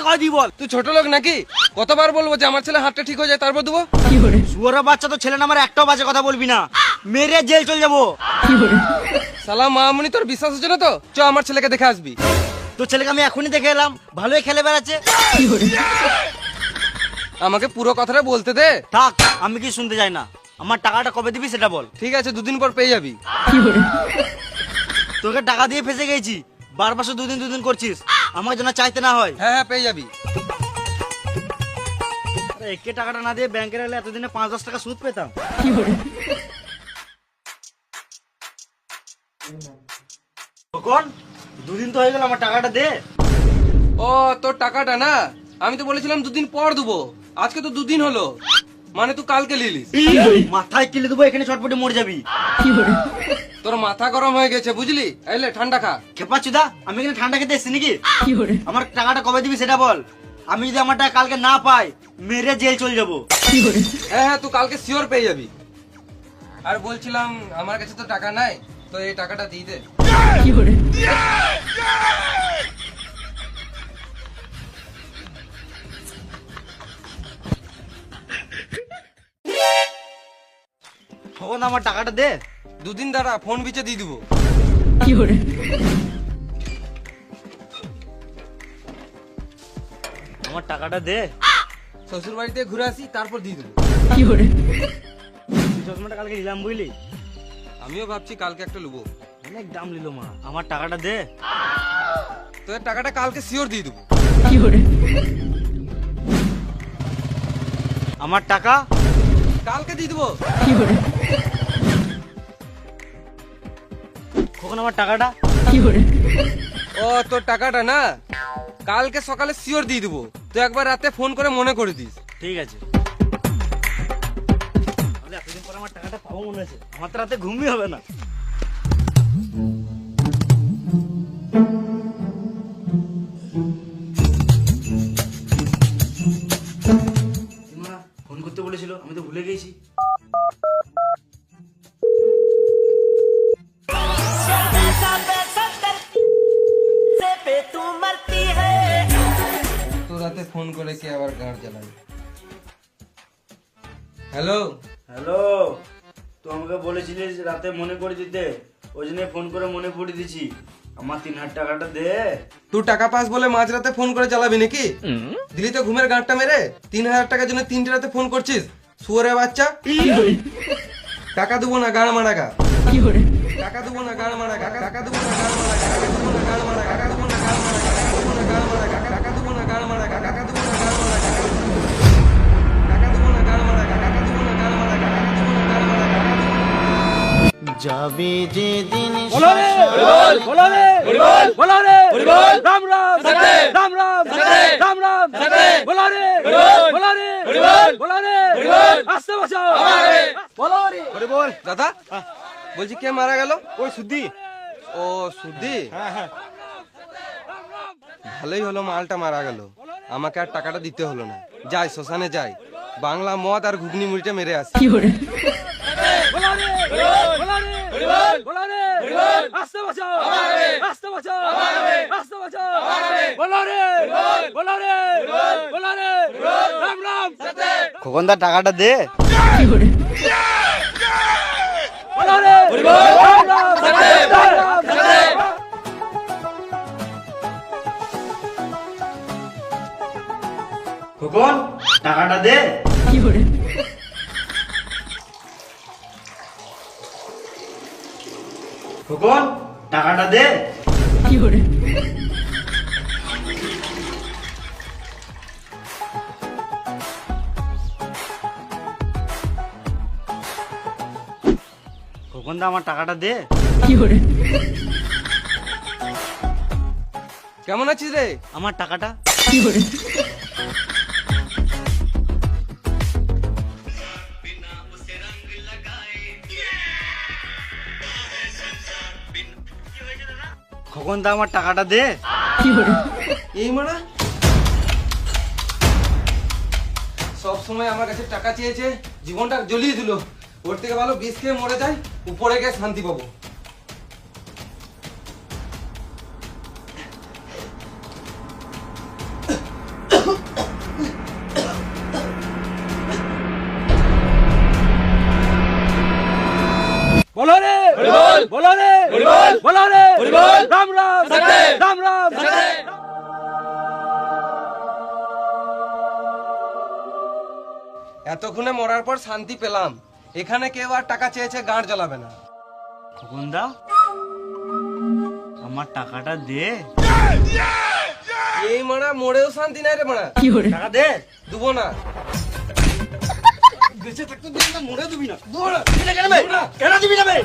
টাকা দিই বল। তুই ছোট লোক নাকি? কতবার বলবো যে আমার ছেলে হাতটা ঠিক হয়ে যায় তারপর দেবো? শুয়োরের বাচ্চা, তো ছেলে নামের একটাও বাজে কথা বলবি না, মেরে জেল চলে যাবো। সালা মামুনি, তোর বিশ্বাস হচ্ছে না তো? চ আমার ছেলেকে দেখে আসবি। তোর ছেলেকে আমি এখনই দেখে এলাম, ভালোই খেলে বেড়াচ্ছে। আমাকে পুরো কথাটা বলতে দে। থাক, আমি কি শুনতে চাই না। আমার টাকাটা কবে দিবি সেটা বল। ঠিক আছে, 2 দিন পর পেয়ে যাবি। তোকে টাকা দিয়ে ফেসে গেছি, বারবার শুধু দুদিন করছিস, আমার জন্য চাইতে না হয়। হ্যাঁ হ্যাঁ, পেয়ে যাবি। আরে একে টাকাটা না দিয়ে ব্যাংকে রাখলে এতদিনে 5-10 টাকা সুদ পেতাম। কখন 2 দিন তো হয়ে গেল, আমার টাকাটা দে। ও, তোর টাকাটা না? আমি তো বলেছিলাম 2 দিন পর দেবো, আজকে তো 2 দিন হলো, মানে তুই কালকে লিলিস। মাথায় কিলে দেবো, এখানে চটপটে মরে যাবি। তোর মাথা গরম হয়ে গেছে বুঝলি? এলে ঠান্ডা খা। খেপাচ্ছুদা, আমি এখানে ঠান্ডা খেতে এসছি নাকি? আমার টাকাটা কবে দিবি সেটা বল। আমি যদি আমার টাকা কালকে না পাই, মেরে জেল চলে যাবো। হ্যাঁ হ্যাঁ, তুই কালকে শিওর পেয়ে যাবি। আর বলছিলাম, আমার কাছে তো টাকা নাই, তো এই টাকাটা দিয়ে দে। কখন আমার টাকাটা দে। 2 দিন দাঁড়া, ফোন বিচে দিয়ে দিবো। আমার টাকাটা দে। শ্বশুর বাড়িতে ঘুরে আসি, তারপর দিয়ে দেবো। চশমাটা কালকে নিলাম বুঝলি, আমিও ভাবছি কালকে একটা লুবো। অনেক দাম নিল মা। আমার টাকাটা দে। তোর টাকাটা কালকে শিওর দিয়ে দেবো। আমার টাকা কালকে দিয়ে দেবো। কখন আমার টাকাটা? ও, তোর টাকাটা না, কালকে সকালে শিওর দিয়ে দেবো। তুই একবার রাতে ফোন করে মনে করে দিস। ঠিক আছে। তাহলে এতদিন পর আমার টাকাটা পাবো মনে হচ্ছে, আমার তো রাতে ঘুমই হবে না। মা ফোন করতে বলেছিল, আমি তো ভুলে গেছি। তো রাতে ফোন করে কে আবার গাড় জ্বালাবে? হ্যালো। হ্যালো, তো আমাকে বলেছিলিস রাতে মনে করে দিতে, ওই জন্য ফোন করে মনে করে দিছি। আমার 3,000 টাকাটা দে। তুই টাকা পাস বলে মাঝরাতে ফোন করে জ্বালাবি নাকি? দিলি তো ঘুমের গাঁটটা মেরে। 3,000 টাকার জন্য 3টে রাতে ফোন করছিস, শুয়োরের বাচ্চা। টাকা দেবো না, গাড় মারা গা। টাকা দেবো না, গাড় মারা গা। টাকা দেবো না, গাড় মারা গা। টাকা দেবো না, গাড় মারা গা। টাকা দেবো না, গাড় মারা গা। টাকা দেবো না, গাড় মারা গা। টাকা দেবো না, গাড় মারা গা। টাকা দেবো না, গাড় মারা গা। টাকা দেবো না, গাড় মারা গা। টাকা দেবো না, গাড় মারা গা। যাবে যে দিন बोलो रे बोलो रे बोलो रे राम राम राम राम राम राम बोलो रे बोलो रे बोलो रे आस्ते बचाओ बोलो रे বল। দাদা, বলছি কে মারা গেল? ওই সুদ্ধি। ও, সুদ্ধি। হ্যাঁ হ্যাঁ। ভালোই হলো, মালটা মারা গেল, আমাকে আর টাকাটা দিতে হলো না। যাই শ্মশানে যাই, বাংলা মদ আর ঘুগনি মুড়িটা মেরে আসি। बोलो रे बोलो रे आस्ते बचाओ आस्ते बचाओ आस्ते बचाओ बोलो रे बोलो रे बोलो रे राम राम খোকনদা টাকাটা দে। बोलो रे राम राम राम राम খোকন টাকাটা দে। খোকন টাকাটা দে। খোকনদা আমার টাকাটা দে। কেমন আছিস রে? আমার টাকাটা। খোকনদা আমার টাকাটা দে। এই মারা সব সময় আমার কাছে টাকা চেয়েছে, জীবনটা জ্বলিয়ে দিল। ওর থেকে ভালো বিষ খেয়ে মরে যায়, উপরে গিয়ে শান্তি পাবো। এতক্ষণে মরার পর শান্তি পেলাম। এখানে কেউ আর টাকা চেয়েছে গাঁড় জ্বালাবে না। খোকনদা, আমার টাকাটা দে। এই মারা মরেও শান্তি নাই রে মারা। টাকা দে। দুবো না। বেঁচে থাকতে দিবি না, মরে দিবি না। কেন দিবি না বে?